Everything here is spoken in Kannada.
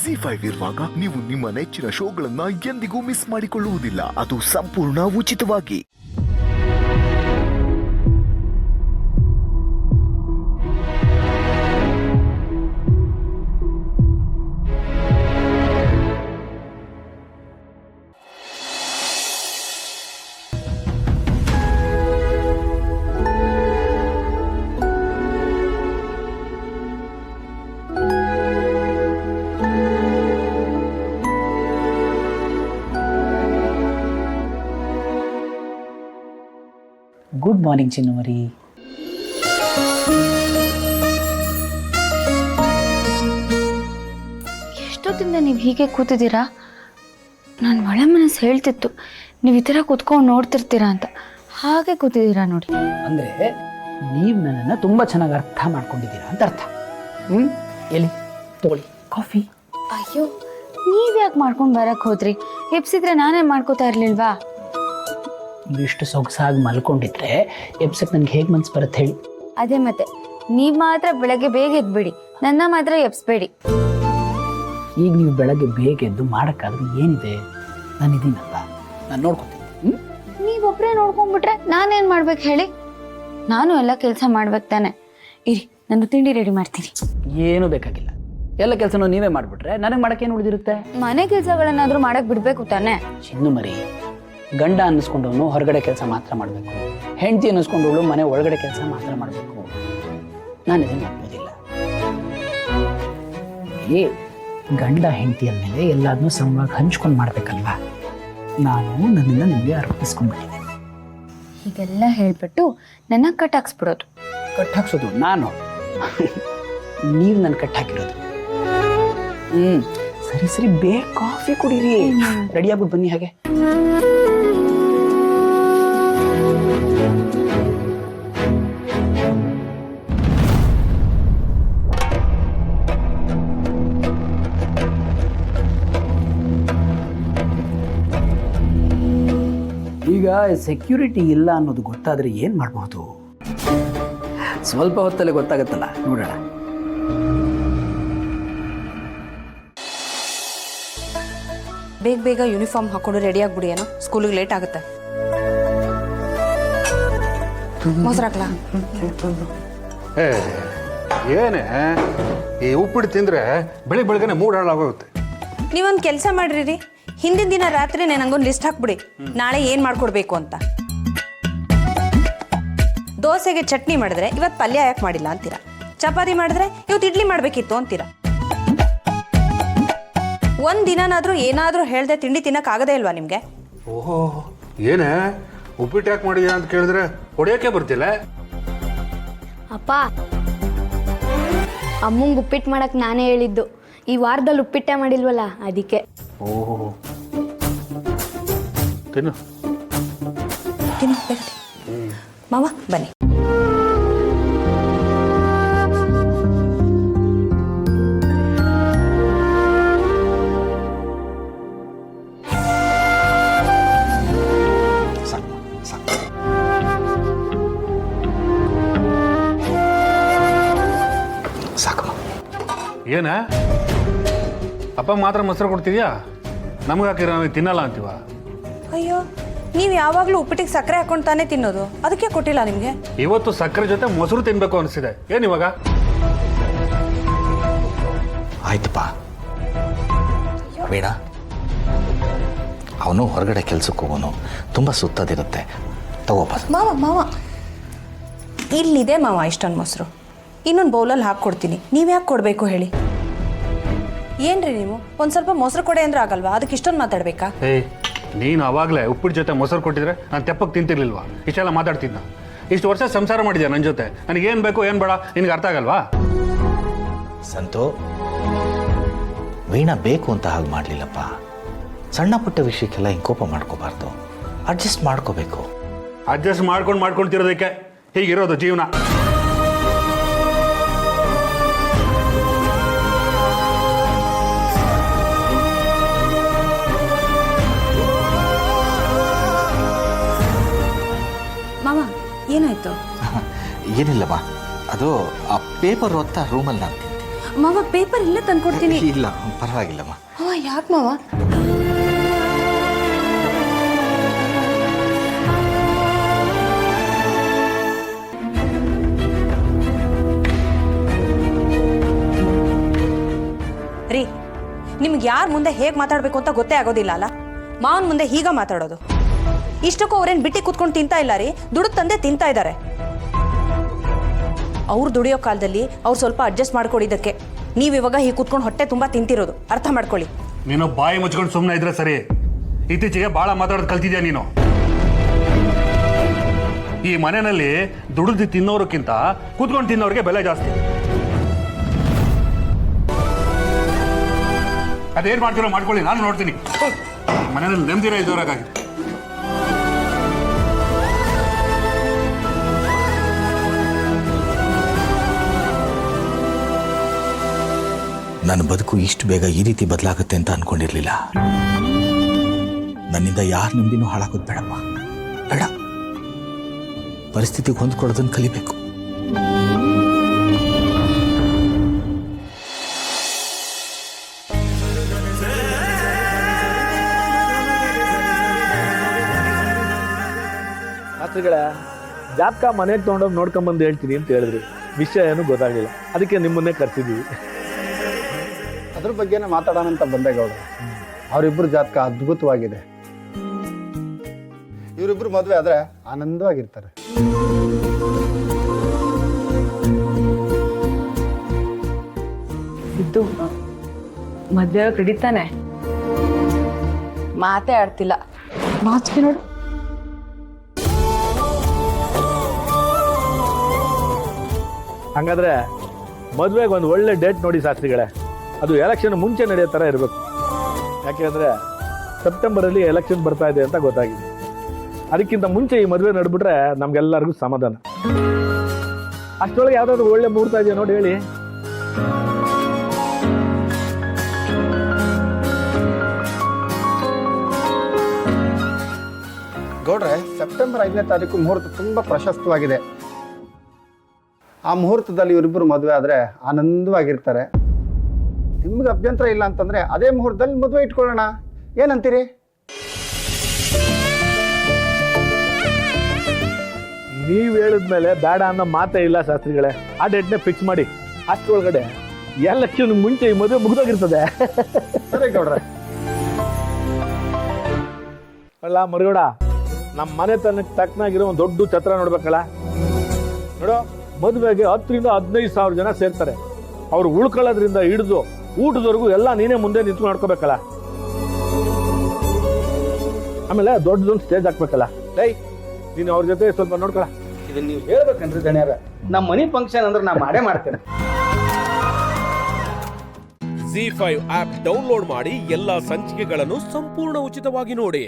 ZEE5 ಇರುವಾಗ ನೀವು ನಿಮ್ಮ ನೆಚ್ಚಿನ ಶೋಗಳನ್ನ ಎಂದಿಗೂ ಮಿಸ್ ಮಾಡಿಕೊಳ್ಳುವುದಿಲ್ಲ. ಅದು ಸಂಪೂರ್ಣ ಉಚಿತವಾಗಿ. Good morning ಚಿನ್ನವರಿ. ಎಷ್ಟೊತ್ತಿಂದ ನೀವು ಹೀಗೆ ಕೂತಿದ್ದೀರಾ? ನಾನು ಒಳ ಮನಸ್ಸು ಹೇಳ್ತಿತ್ತು ನೀವು ಈ ಥರ ಕೂತ್ಕೊಂಡು ನೋಡ್ತಿರ್ತೀರಾ ಅಂತ. ಹಾಗೆ ಕೂತಿದ್ದೀರಾ ನೋಡಿ. ಅಂದರೆ ನೀವು ನನ್ನನ್ನು ತುಂಬ ಚೆನ್ನಾಗಿ ಅರ್ಥ ಮಾಡ್ಕೊಂಡಿದ್ದೀರಾ ಅಂತ ಅರ್ಥ. ಎಲ್ಲಿ ತಗೊಳ್ಳಿ ಕಾಫಿ. ಅಯ್ಯೋ, ನೀವು ಯಾಕೆ ಮಾಡ್ಕೊಂಡು ಬರಕ್ಕೆ ಹೋದ್ರಿ? ಎಪ್ಸಿದ್ರೆ ನಾನೇ ಮಾಡ್ಕೋತಾ ಇರಲಿಲ್ವಾ? ಇವಿಷ್ಟು ಸೊಗಸಾಗಿ ಮಲ್ಕೊಂಡಿದ್ರೆ ಎಬ್ಸಕ್ಕೆ ನನಗೆ ಹೇಗೆ ಮನ್ಸು ಬರುತ್ತೆ ಹೇಳಿ? ಅದೇ ಮತ್ತೆ, ನೀವು ಮಾತ್ರ ಬೆಳಗ್ಗೆ ಬೇಗ ಎದ್ಬಿಡಿ, ನನ್ನ ಮಾತ್ರ ಎಬ್ಸ್ಬೇಡಿ. ಈಗ ನೀವು ಬೆಳಗ್ಗೆ ಬೇಗ ಎದ್ದು ಮಾಡೋಕ್ಕಾದ್ರೆ ಏನಿದೆ, ನಾನಿದ್ದೀನಲ್ವಾ, ನಾನು ನೋಡ್ಕೊತೀನಿ. ನೀವೊಬ್ಬರೇ ನೋಡ್ಕೊಂಡ್ಬಿಟ್ರೆ ನಾನೇನು ಮಾಡ್ಬೇಕು ಹೇಳಿ? ನಾನು ಎಲ್ಲ ಕೆಲಸ ಮಾಡ್ಬೇಕು ತಾನೆ. ಇರಿ, ನಾನು ತಿಂಡಿ ರೆಡಿ ಮಾಡ್ತೀನಿ. ಏನೂ ಬೇಕಾಗಿಲ್ಲ, ಎಲ್ಲ ಕೆಲಸನೂ ನೀವೇ ಮಾಡಿಬಿಟ್ರೆ ನನಗೆ ಮಾಡೋಕ್ಕೇನು ಉಳಿದಿರುತ್ತೆ? ಮನೆ ಕೆಲಸಗಳನ್ನಾದರೂ ಮಾಡಕ್ಕೆ ಬಿಡಬೇಕು ತಾನೆ. ಚಿನ್ನು ಮರಿ, ಗಂಡ ಅನ್ನಿಸ್ಕೊಂಡವನು ಹೊರಗಡೆ ಕೆಲಸ ಮಾತ್ರ ಮಾಡಬೇಕು, ಹೆಂಡತಿ ಅನ್ನಿಸ್ಕೊಂಡವಳು ಮನೆ ಒಳಗಡೆ ಕೆಲಸ ಮಾತ್ರ ಮಾಡಬೇಕು. ನಾನು ಇದನ್ನು ಒಪ್ಪೋದಿಲ್ಲ. ಈ ಗಂಡ ಹೆಂಡತಿ ಅಂದಮೇಲೆ ಎಲ್ಲದನ್ನೂ ಸಮವಾಗಿ ಹಂಚ್ಕೊಂಡು ಮಾಡ್ಬೇಕಲ್ವಾ? ನಾನು ನನ್ನಿಂದ ನಿಮಗೆ ಅರ್ಪಿಸ್ಕೊಂಡ್ಬಿಟ್ಟಿದ್ದೇನೆ. ಹೀಗೆಲ್ಲ ಹೇಳ್ಬಿಟ್ಟು ನನ್ನ ಕಟ್ಟಾಕ್ಸ್ಬಿಡೋದು. ಕಟ್ಟಾಕ್ಸೋದು ನಾನು, ನೀವು ನನ್ನ ಕಟ್ಟಾಕಿರೋದು. ಸರಿ ಸರಿ, ಬೇಗ ಕಾಫಿ ಕುಡೀರಿ. ರೆಡಿ ಆಗ್ಬಿಟ್ಟು ಬನ್ನಿ. ಹಾಗೆ ಈಗ ಸೆಕ್ಯೂರಿಟಿ ಇಲ್ಲ ಅನ್ನೋದು ಗೊತ್ತಾದ್ರೆ ಏನ್ ಮಾಡಬಹುದು? ಸ್ವಲ್ಪ ಹೊತ್ತಲ್ಲೇ ಗೊತ್ತಾಗತ್ತಲ್ಲ, ನೋಡೋಣ. ಬೇಗ ಬೇಗ ಯೂನಿಫಾರ್ಮ್ ಹಾಕೊಂಡು ರೆಡಿ ಆಗ್ಬಿಡಿ, ಏನೋ ಸ್ಕೂಲಿಗೆ ಲೇಟ್ ಆಗುತ್ತೆ. ಮೊಸರಾಕ್ಲಾ? ಏನೇ ಈ ಉಪ್ಪಿಟ್ಟು ತಿಂದ್ರೆ ಬೆಳಿಗ್ಗೆ ಮೂಡ್ ಹಾಳಾಗೋಗುತ್ತೆ. ನೀವೊಂದು ಕೆಲಸ ಮಾಡ್ರಿ, ಹಿಂದಿನ ದಿನ ರಾತ್ರಿ ನಂಗೊಂದು ಲಿಸ್ಟ್ ಹಾಕ್ಬಿಡಿ, ನಾಳೆ ಏನು ಮಾಡ್ಕೊಡ್ಬೇಕು ಅಂತ. ದೋಸೆಗೆ ಚಟ್ನಿ ಮಾಡಿದ್ರೆ ಇವತ್ತು ಪಲ್ಯ ಯಾಕೆ ಮಾಡಿಲ್ಲ ಅಂತೀರಾ, ಚಪಾತಿ ಮಾಡಿದ್ರೆ ಇವತ್ತು ಇಡ್ಲಿ ಮಾಡಬೇಕಿತ್ತು ಅಂತೀರಾ. ಒಂದು ದಿನನಾದರೂ ಏನಾದರೂ ಹೇಳ್ದೆ ತಿಂಡಿ ತಿನ್ನಕ್ಕಾಗದೇ ಇಲ್ವಾ ನಿಮಗೆ? ಓಹೋ, ಏನೇ ಉಪ್ಪಿಟ್ಟು ಯಾಕೆ ಮಾಡಿದ್ಯಾ ಅಂತ ಕೇಳಿದ್ರೆ ಹೊಡೆಯೋಕೆ ಬರ್ತಿಲ್ಲ. ಅಪ್ಪ, ಅಮ್ಮಂಗೆ ಉಪ್ಪಿಟ್ಟು ಮಾಡಕ್ಕೆ ನಾನೇ ಹೇಳಿದ್ದು. ಈ ವಾರದಲ್ಲಿ ಉಪ್ಪಿಟ್ಟೆ ಮಾಡಿಲ್ವಲ್ಲ, ಅದಕ್ಕೆ. ಓಹೋ, ತಿನ್ನು ತಿನ್ನು. ಮಾವ ಬನ್ನಿ. ಏನ ಅಪ್ಪ ಮಾತ್ರ ಮೊಸರು ಕೊಡ್ತಿದ್ಯಾ, ನಮ್ಗೆ ಹಾಕಿರ ತಿನ್ನಲ್ಲ ಅಂತೀವ? ಅಯ್ಯೋ, ನೀವು ಯಾವಾಗಲೂ ಉಪ್ಪಿಟ್ಟಿಗೆ ಸಕ್ಕರೆ ಹಾಕೊಂಡು ತಾನೇ ತಿನ್ನೋದು, ಅದಕ್ಕೆ ಕೊಟ್ಟಿಲ್ಲ ನಿಮಗೆ? ಇವತ್ತು ಸಕ್ಕರೆ ಜೊತೆ ಮೊಸರು ತಿನ್ಬೇಕು ಅನಿಸಿದೆ. ಏನಿವಾಗ? ಆಯ್ತಪ್ಪ ಬೇಡ, ಅವನು ಹೊರಗಡೆ ಕೆಲ್ಸಕ್ಕೆ ಹೋಗೋನು, ತುಂಬ ಸುತ್ತದಿರುತ್ತೆ. ತಗೋಪ್ಪ. ಮಾವ ಮಾವ ಇಲ್ಲಿದೆ ಮಾವ ಇಷ್ಟೊಂದು ಮೊಸರು, ಇನ್ನೊಂದು ಬೌಲಲ್ಲಿ ಹಾಕ್ಕೊಡ್ತೀನಿ. ನೀವು ಯಾಕೆ ಕೊಡಬೇಕು ಹೇಳಿ? ಏನ್ರಿ ನೀವು ಒಂದು ಸ್ವಲ್ಪ ಮೊಸರು ಕೊಡೆ ಅಂದ್ರೆ ಆಗಲ್ವಾ? ಅದಕ್ಕೆ ಇಷ್ಟೊಂದು ಮಾತಾಡ್ಬೇಕಾ? ನೀನು ಅವಾಗಲೇ ಉಪ್ಪಿಟ್ಟು ಜೊತೆ ಮೊಸರು ಕೊಟ್ಟಿದ್ರೆ ನಾನು ತೆಪ್ಪಕ್ಕೆ ತಿಂತಿರ್ಲಿಲ್ವಾ? ಇಷ್ಟೆಲ್ಲ ಮಾತಾಡ್ತಿದ್ದ. ಇಷ್ಟು ವರ್ಷ ಸಂಸಾರ ಮಾಡಿದ್ಯಾ ನನ್ನ ಜೊತೆ, ನನಗೇನು ಬೇಕು ಏನು ಬೇಡ ನಿನಗೆ ಅರ್ಥ ಆಗಲ್ವಾ? ಸಂತು, ವೀಣಾ ಬೇಕು ಅಂತ ಹಾಗೆ ಮಾಡಲಿಲ್ಲಪ್ಪ. ಸಣ್ಣ ಪುಟ್ಟ ವಿಷಯಕ್ಕೆಲ್ಲ ಹಿಂಗೆ ಕೋಪ ಮಾಡ್ಕೋಬಾರ್ದು, ಅಡ್ಜಸ್ಟ್ ಮಾಡ್ಕೋಬೇಕು. ಅಡ್ಜಸ್ಟ್ ಮಾಡ್ಕೊಳ್ತಿರೋದಕ್ಕೆ ಹೀಗಿರೋದು ಜೀವನ. ಮಾವ ಏನಾಯ್ತು? ಏನಿಲ್ಲಮ್ಮ, ಅದು ಆ ಪೇಪರ್ ಓದ್ತಾ ರೂಮಲ್ಲಿ ನಾನು ತಿಂತೀನಿ. ಮಾವ ಪೇಪರ್ ಇಲ್ಲೇ ತಂದ್ಕೊಡ್ತೀನಿ. ಇಲ್ಲ ಪರವಾಗಿಲ್ಲಮ್ಮ. ಯಾಕೆ ಮಾವ? ರೀ, ನಿಮ್ಗೆ ಯಾರ ಮುಂದೆ ಹೇಗೆ ಮಾತಾಡಬೇಕು ಅಂತ ಗೊತ್ತೇ ಆಗೋದಿಲ್ಲ ಅಲ್ಲ. ಮಾವನ ಮುಂದೆ ಹೀಗ ಮಾತಾಡೋದು. ಇಷ್ಟಕ್ಕೂ ಅವ್ರೇನು ಬಿಟ್ಟು ಕೂತ್ಕೊಂಡು ತಿಂತಾ ಇಲ್ಲ ರೀ, ದುಡ್ಡು ತಂದೆ ತಿಂತಾ ಇದ್ದಾರೆ. ಅವ್ರು ದುಡಿಯೋ ಕಾಲದಲ್ಲಿ ಅವ್ರು ಸ್ವಲ್ಪ ಅಡ್ಜಸ್ಟ್ ಮಾಡ್ಕೊಡಿದ್ದಕ್ಕೆ ನೀವಿವಾಗ ಹೀಗೆ ಕೂತ್ಕೊಂಡು ಹೊಟ್ಟೆ ತುಂಬ ತಿಂತಿರೋದು, ಅರ್ಥ ಮಾಡ್ಕೊಳ್ಳಿ. ನೀನು ಬಾಯಿ ಮುಚ್ಕೊಂಡು ಸುಮ್ಮನೆ ಇದ್ರೆ ಸರಿ. ಇತ್ತೀಚೆಗೆ ಭಾಳ ಮಾತಾಡೋದು ಕಲ್ತಿದ್ಯಾ ನೀನು. ಈ ಮನೆಯಲ್ಲಿ ದುಡಿದು ತಿನ್ನೋರಕ್ಕಿಂತ ಕೂತ್ಕೊಂಡು ತಿನ್ನೋರಿಗೆ ಬೆಲೆ ಜಾಸ್ತಿ. ಅದೇನು ಮಾಡ್ತೀರೋ ಮಾಡ್ಕೊಳ್ಳಿ, ನಾನು ನೋಡ್ತೀನಿ. ಮನೆಯಲ್ಲಿ ನೆಮ್ಮದಿರ ಇದ್ದವರಾಗಿದೆ. ನನ್ನ ಬದುಕು ಇಷ್ಟು ಬೇಗ ಈ ರೀತಿ ಬದಲಾಗುತ್ತೆ ಅಂತ ಅನ್ಕೊಂಡಿರ್ಲಿಲ್ಲ. ನನ್ನಿಂದ ಯಾರ ನೆಮ್ಮದಿನೂ ಹಾಳಾಗೋದು ಬೇಡಪ್ಪ, ಬೇಡ. ಪರಿಸ್ಥಿತಿಗೆ ಹೊಂದ್ಕೊಳ್ಳೋದನ್ನು ಕಲಿಬೇಕು. ಶಾಸ್ತ್ರಿಗಳೇ, ಜಾತಕ ಮನೆಗೆ ತೊಗೊಂಡೋಗಿ ನೋಡ್ಕೊಂಬಂದು ಹೇಳ್ತೀನಿ ಅಂತ ಹೇಳಿದ್ರಿ. ವಿಷಯ ಏನು ಗೊತ್ತಾಗಲಿಲ್ಲ, ಅದಕ್ಕೆ ನಿಮ್ಮನ್ನೇ ಕರ್ತಿದ್ದೀವಿ. ಅದ್ರ ಬಗ್ಗೆನೇ ಮಾತಾಡೋಣ ಅಂತ ಬಂದೆ ಗೌಡ. ಅವರಿಬ್ಬರು ಜಾತಕ ಅದ್ಭುತವಾಗಿದೆ. ಇವರಿಬ್ಬರು ಮದುವೆ ಆದರೆ ಆನಂದವಾಗಿರ್ತಾರೆ. ಇದ್ದು ಮದುವೆ ಕಡಿತಾನೆ, ಮಾತೇ ಆಡ್ತಿಲ್ಲ. ನಾಚಿಕೆ ನೋಡು. ಹಾಗಾದ್ರೆ ಮದುವೆಗೆ ಒಂದು ಒಳ್ಳೆ ಡೇಟ್ ನೋಡಿ ಶಾಸ್ತ್ರಿಗಳೇ. ಅದು ಎಲೆಕ್ಷನ್ ಮುಂಚೆ ನಡೆಯೋ ಥರ ಇರಬೇಕು. ಯಾಕೆಂದರೆ ಸೆಪ್ಟೆಂಬರಲ್ಲಿ ಎಲೆಕ್ಷನ್ ಬರ್ತಾ ಇದೆ ಅಂತ ಗೊತ್ತಾಗಿದೆ. ಅದಕ್ಕಿಂತ ಮುಂಚೆ ಈ ಮದುವೆ ನಡೆದ್ಬಿಟ್ರೆ ನಮ್ಗೆಲ್ಲರಿಗೂ ಸಮಾಧಾನ. ಅಷ್ಟರೊಳಗೆ ಯಾವುದಾದ್ರು ಒಳ್ಳೆ ಮುಹೂರ್ತ ಇದೆಯಾ ನೋಡಿ ಹೇಳಿ. ಗೌಡ್ರೆ, ಸೆಪ್ಟೆಂಬರ್ 5ನೇ ತಾರೀಕು ಮುಹೂರ್ತ ತುಂಬ ಪ್ರಶಸ್ತವಾಗಿದೆ. ಆ ಮುಹೂರ್ತದಲ್ಲಿ ಇವರಿಬ್ಬರು ಮದುವೆ ಆದರೆ ಆನಂದವಾಗಿರ್ತಾರೆ. ನಿಮ್ಗೆ ಅಭ್ಯಂತರ ಇಲ್ಲ ಅಂತಂದರೆ ಅದೇ ಮುಹೂರ್ತದಲ್ಲಿ ಮದುವೆ ಇಟ್ಕೊಳ್ಳೋಣ, ಏನಂತೀರಿ? ನೀವು ಹೇಳಿದ್ಮೇಲೆ ಬೇಡ ಅನ್ನೋ ಮಾತೇ ಇಲ್ಲ ಶಾಸ್ತ್ರಿಗಳೇ. ಆ ಡೇಟ್ನೇ ಫಿಕ್ಸ್ ಮಾಡಿ. ಅಷ್ಟರೊಳಗಡೆ ಎಲೆಕ್ಷನ್ ಮುಂಚೆ ಈ ಮದುವೆ ಮುಗಿದೋಗಿರ್ತದೆ. ಸರಿ ಗೌಡ್ರೆ. ಅಲ್ಲ ಮರುಗೌಡ, ನಮ್ಮ ಮನೆತನಕ್ಕೆ ತಕ್ಕನಾಗಿರೋ ಒಂದು ದೊಡ್ಡ ಛತ್ರ ನೋಡ್ಬೇಕಲ್ಲ. ನೋಡು, ಮದುವೆಗೆ 10ರಿಂದ 15,000 ಜನ ಸೇರ್ತಾರೆ. ಅವ್ರು ಉಳ್ಕೊಳ್ಳೋದ್ರಿಂದ ಹಿಡಿದು ಊಟದವರೆಗೂ ಎಲ್ಲ ನೀನೇ ಮುಂದೆ ನಿಂತ್ಕೊಂಡು ನೋಡ್ಕೋಬೇಕಲ್ಲ. ಆಮೇಲೆ ದೊಡ್ಡದೊಂದು ಸ್ಟೇಜ್ ಹಾಕ್ಬೇಕಲ್ಲ. ಡೈ, ನೀನು ಅವ್ರ ಜೊತೆ ಸ್ವಲ್ಪ ನೋಡ್ಕೊಳ. ಇದನ್ನ ನೀವು ಹೇಳ್ಬೇಕನ್ರಿ ದಣ್ಯಾರ. ನಮ್ಮ ಮನಿ ಫಂಕ್ಷನ್ ಅಂದ್ರೆ ನಾ ಮಾಡೇ ಮಾಡ್ತೇನೆ. ZEE5 ಆಪ್ ಡೌನ್ಲೋಡ್ ಮಾಡಿ ಎಲ್ಲಾ ಸಂಚಿಕೆಗಳನ್ನು ಸಂಪೂರ್ಣ ಉಚಿತವಾಗಿ ನೋಡಿ.